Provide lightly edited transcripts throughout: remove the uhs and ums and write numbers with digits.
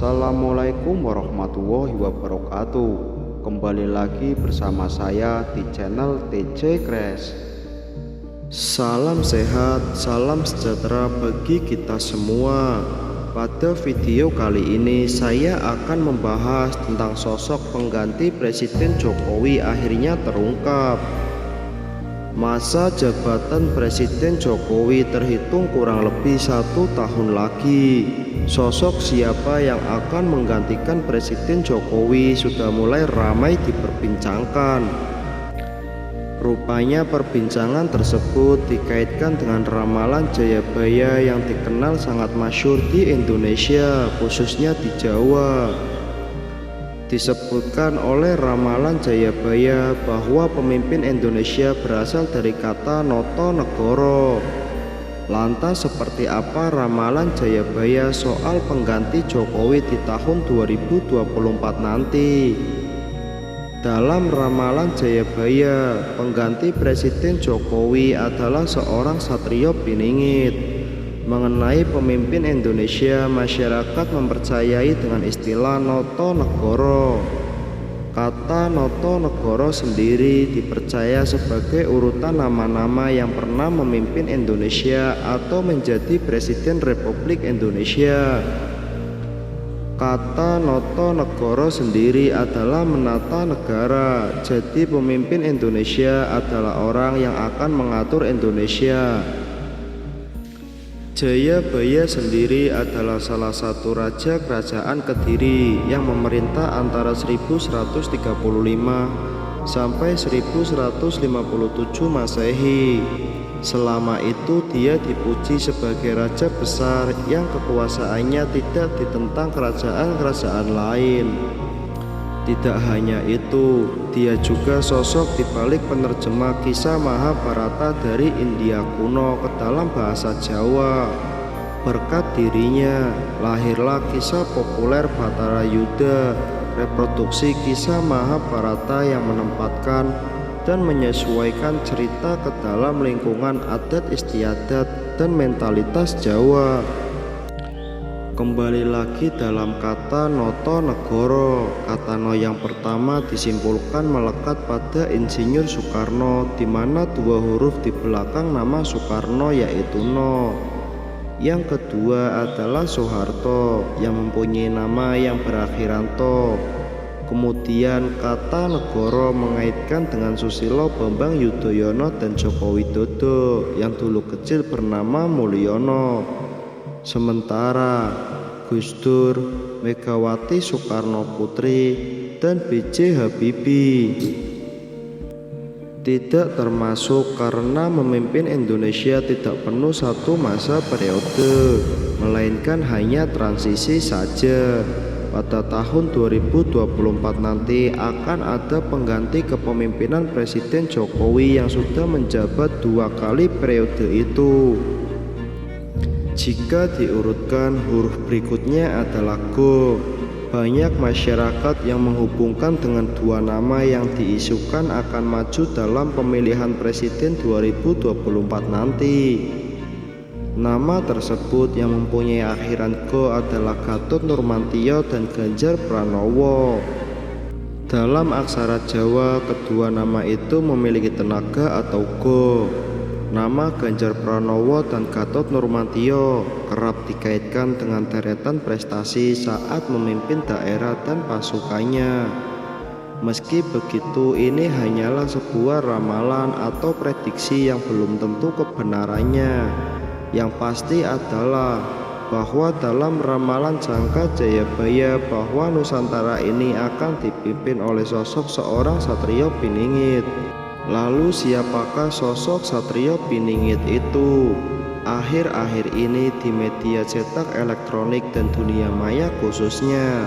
Assalamualaikum warahmatullahi wabarakatuh. Kembali lagi bersama saya di channel TJ Crash. Salam sehat, salam sejahtera bagi kita semua. Pada video kali ini saya akan membahas tentang sosok pengganti Presiden Jokowi akhirnya terungkap. Masa jabatan Presiden Jokowi terhitung kurang lebih 1 tahun lagi. Sosok siapa yang akan menggantikan Presiden Jokowi sudah mulai ramai diperbincangkan. Rupanya perbincangan tersebut dikaitkan dengan ramalan Jayabaya yang dikenal sangat masyhur di Indonesia, khususnya di Jawa. Disebutkan oleh ramalan Jayabaya bahwa pemimpin Indonesia berasal dari kata Noto Negoro. Lantas seperti apa ramalan Jayabaya soal pengganti Jokowi di tahun 2024 nanti? Dalam ramalan Jayabaya, pengganti Presiden Jokowi adalah seorang Satrio Piningit. Mengenai pemimpin Indonesia, masyarakat mempercayai dengan istilah Noto Negoro. Kata Noto Negoro sendiri dipercaya sebagai urutan nama-nama yang pernah memimpin Indonesia atau menjadi Presiden Republik Indonesia. Kata Noto Negoro sendiri adalah menata negara, jadi pemimpin Indonesia adalah orang yang akan mengatur Indonesia. Jayabaya sendiri adalah salah satu raja kerajaan Kediri yang memerintah antara 1135 sampai 1157 Masehi. Selama itu dia dipuji sebagai raja besar yang kekuasaannya tidak ditentang kerajaan-kerajaan lain. Tidak hanya itu, dia juga sosok dibalik penerjemah kisah Mahabharata dari India kuno ke dalam bahasa Jawa. Berkat dirinya, lahirlah kisah populer Batara Yuda, reproduksi kisah Mahabharata yang menempatkan dan menyesuaikan cerita ke dalam lingkungan adat istiadat dan mentalitas Jawa. Kembali lagi dalam kata Noto Negoro, kata No yang pertama disimpulkan melekat pada Insinyur Soekarno, di mana 2 huruf di belakang nama Soekarno yaitu No. Yang kedua adalah Soeharto yang mempunyai nama yang berakhiran To. Kemudian kata Negoro mengaitkan dengan Susilo Bambang Yudhoyono dan Joko Widodo yang dulu kecil bernama Mulyono. Sementara Gus Dur, Megawati Soekarno Putri, dan B.J. Habibie tidak termasuk karena memimpin Indonesia tidak penuh 1 masa periode, melainkan hanya transisi saja. Pada tahun 2024 nanti akan ada pengganti kepemimpinan Presiden Jokowi yang sudah menjabat 2 kali periode itu. Jika diurutkan, huruf berikutnya adalah Go. Banyak masyarakat yang menghubungkan dengan 2 nama yang diisukan akan maju dalam pemilihan presiden 2024 nanti. Nama tersebut yang mempunyai akhiran Go adalah Gatot Nurmantio dan Ganjar Pranowo. Dalam aksara Jawa, kedua nama itu memiliki tenaga atau Go. Nama Ganjar Pranowo dan Gatot Nurmantio kerap dikaitkan dengan deretan prestasi saat memimpin daerah dan pasukannya. Meski begitu, ini hanyalah sebuah ramalan atau prediksi yang belum tentu kebenarannya. Yang pasti adalah bahwa dalam ramalan jangka Jayabaya bahwa Nusantara ini akan dipimpin oleh sosok seorang Satrio Piningit. Lalu siapakah sosok Satrio Piningit itu? Akhir-akhir ini di media cetak elektronik dan dunia maya khususnya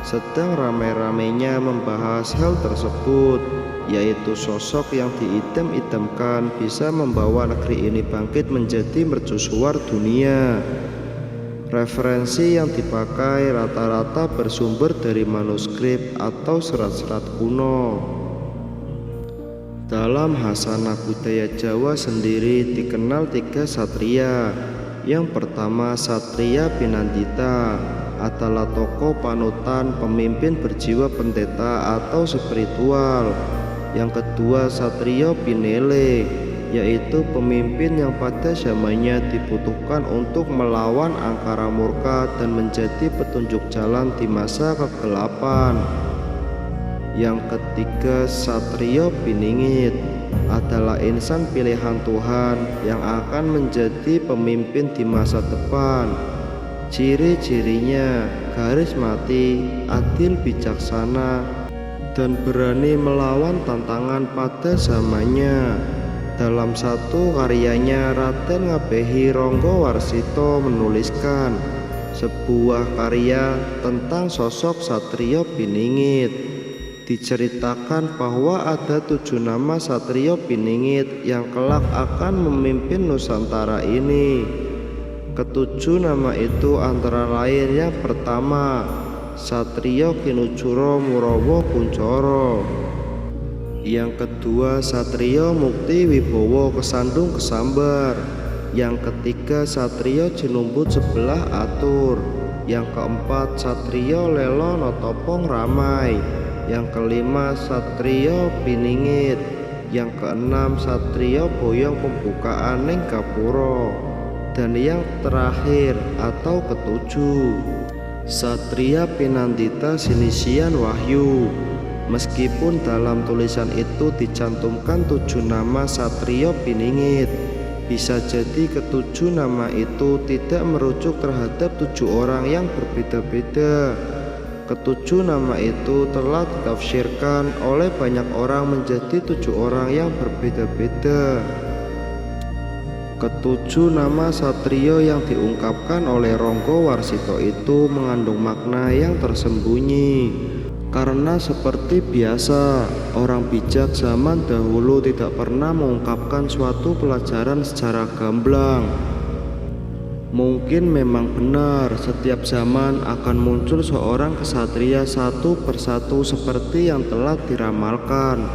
sedang ramai-ramainya membahas hal tersebut, yaitu sosok yang diidam-idamkan bisa membawa negeri ini bangkit menjadi mercusuar dunia. Referensi yang dipakai rata-rata bersumber dari manuskrip atau serat-serat kuno. Dalam hasanah budaya Jawa sendiri dikenal 3 satria. Yang pertama Satria Pinandita adalah tokoh panutan pemimpin berjiwa pendeta atau spiritual. Yang kedua, Satrio Pinele, yaitu pemimpin yang pada zamannya dibutuhkan untuk melawan angkara murka dan menjadi petunjuk jalan di masa kegelapan. Yang ketiga, Satrio Piningit adalah insan pilihan Tuhan yang akan menjadi pemimpin di masa depan. Ciri-cirinya karismatik, adil, bijaksana, dan berani melawan tantangan pada zamannya. Dalam satu karyanya, Raden Ngabehi Ronggo Warsito menuliskan sebuah karya tentang sosok Satrio Piningit. Diceritakan bahwa ada 7 nama Satrio Piningit yang kelak akan memimpin Nusantara ini. Ketujuh nama itu antara lain: yang pertama, Satrio Kinujuro Murawo Kuncoro. Yang kedua, Satrio Mukti Wibowo Kesandung Kesambar. Yang ketiga, Satrio Jinumbut Sebelah Atur. Yang keempat, Satrio Lelo Notopong Ramai. Yang kelima, Satrio Piningit. Yang keenam, Satrio Boyong Pembukaan Ning Gapura. Dan yang terakhir atau ketujuh, Satria Pinandita Sinisian Wahyu. Meskipun dalam tulisan itu dicantumkan 7 nama Satrio Piningit, bisa jadi ketujuh nama itu tidak merujuk terhadap 7 orang yang berbeda-beda. Ketujuh nama itu telah ditafsirkan oleh banyak orang menjadi 7 orang yang berbeda-beda. Ketujuh nama satrio yang diungkapkan oleh Ronggo Warsito itu mengandung makna yang tersembunyi. Karena seperti biasa, orang bijak zaman dahulu tidak pernah mengungkapkan suatu pelajaran secara gamblang. Mungkin memang benar, setiap zaman akan muncul seorang kesatria satu persatu seperti yang telah diramalkan.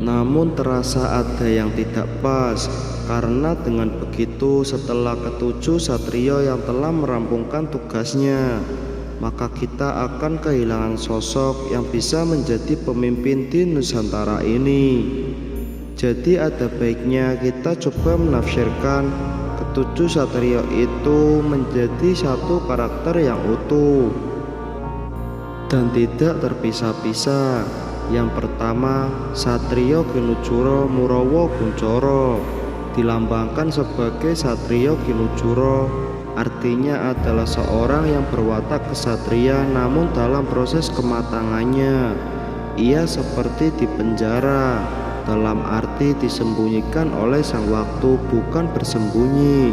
Namun terasa ada yang tidak pas, karena dengan begitu setelah ketujuh satrio yang telah merampungkan tugasnya, maka kita akan kehilangan sosok yang bisa menjadi pemimpin di Nusantara ini. Jadi ada baiknya kita coba menafsirkan ketujuh satrio itu menjadi satu karakter yang utuh dan tidak terpisah-pisah. Yang pertama, Satrio Kinujuro Murawo Kuncoro dilambangkan sebagai Satrio Kinujuro, artinya adalah seorang yang berwatak kesatria, namun dalam proses kematangannya ia seperti dipenjara, dalam arti disembunyikan oleh sang waktu, bukan bersembunyi.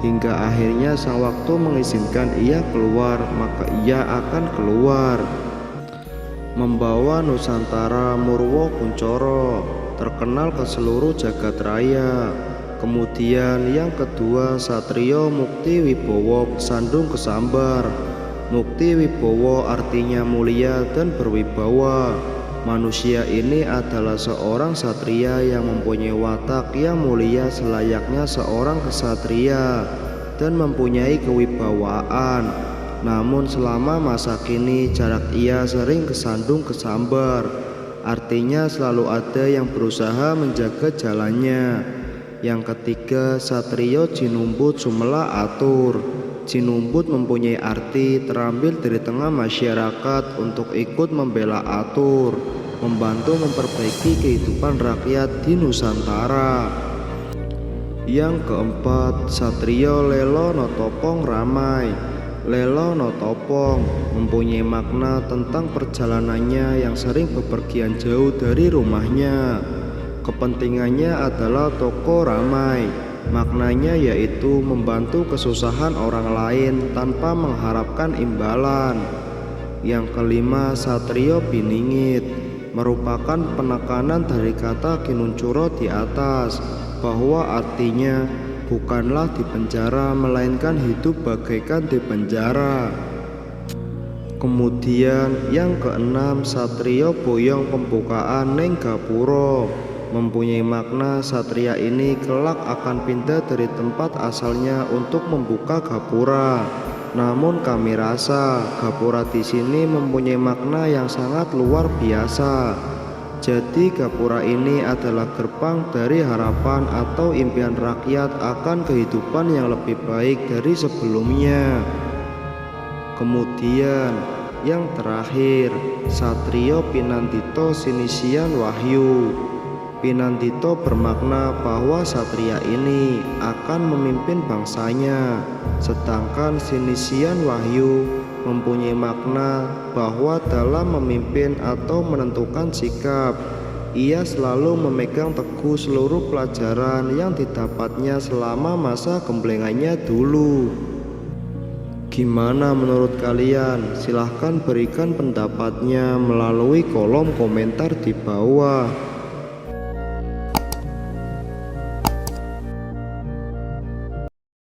Hingga akhirnya sang waktu mengizinkan ia keluar, maka ia akan keluar membawa Nusantara Murwo Kuncoro terkenal ke seluruh jagat raya. Kemudian yang kedua, Satrio Mukti Wibowo Kesandung Kesambar. Mukti Wibowo artinya mulia dan berwibawa. Manusia ini adalah seorang satria yang mempunyai watak yang mulia selayaknya seorang kesatria dan mempunyai kewibawaan. Namun selama masa kini jarak ia sering kesandung kesambar, artinya selalu ada yang berusaha menjaga jalannya. Yang ketiga, Satrio Jinumbut Sumela Atur. Jinumbut mempunyai arti terambil dari tengah masyarakat untuk ikut membela atur, membantu memperbaiki kehidupan rakyat di Nusantara. Yang keempat, Satrio Lelo Notopong Ramai. Lelo Notopong mempunyai makna tentang perjalanannya yang sering bepergian jauh dari rumahnya. Kepentingannya adalah toko ramai. Maknanya yaitu membantu kesusahan orang lain tanpa mengharapkan imbalan. Yang kelima, Satrio Piningit merupakan penekanan dari kata Kinuncuro di atas, bahwa artinya bukanlah di penjara, melainkan hidup bagaikan di penjara. Kemudian yang keenam, Satrio Boyong Pembukaan Ning Gapura. Mempunyai makna satria ini kelak akan pindah dari tempat asalnya untuk membuka gapura. Namun kami rasa Gapura di sini mempunyai makna yang sangat luar biasa. Jadi Gapura ini adalah gerbang dari harapan atau impian rakyat akan kehidupan yang lebih baik dari sebelumnya. Kemudian yang terakhir, Satrio Pinandito Sinisian Wahyu. Pinandito bermakna bahwa satria ini akan memimpin bangsanya, sedangkan Sinisian Wahyu mempunyai makna bahwa dalam memimpin atau menentukan sikap, ia selalu memegang teguh seluruh pelajaran yang didapatnya selama masa gemblengannya dulu. Gimana menurut kalian? Silahkan berikan pendapatnya melalui kolom komentar di bawah.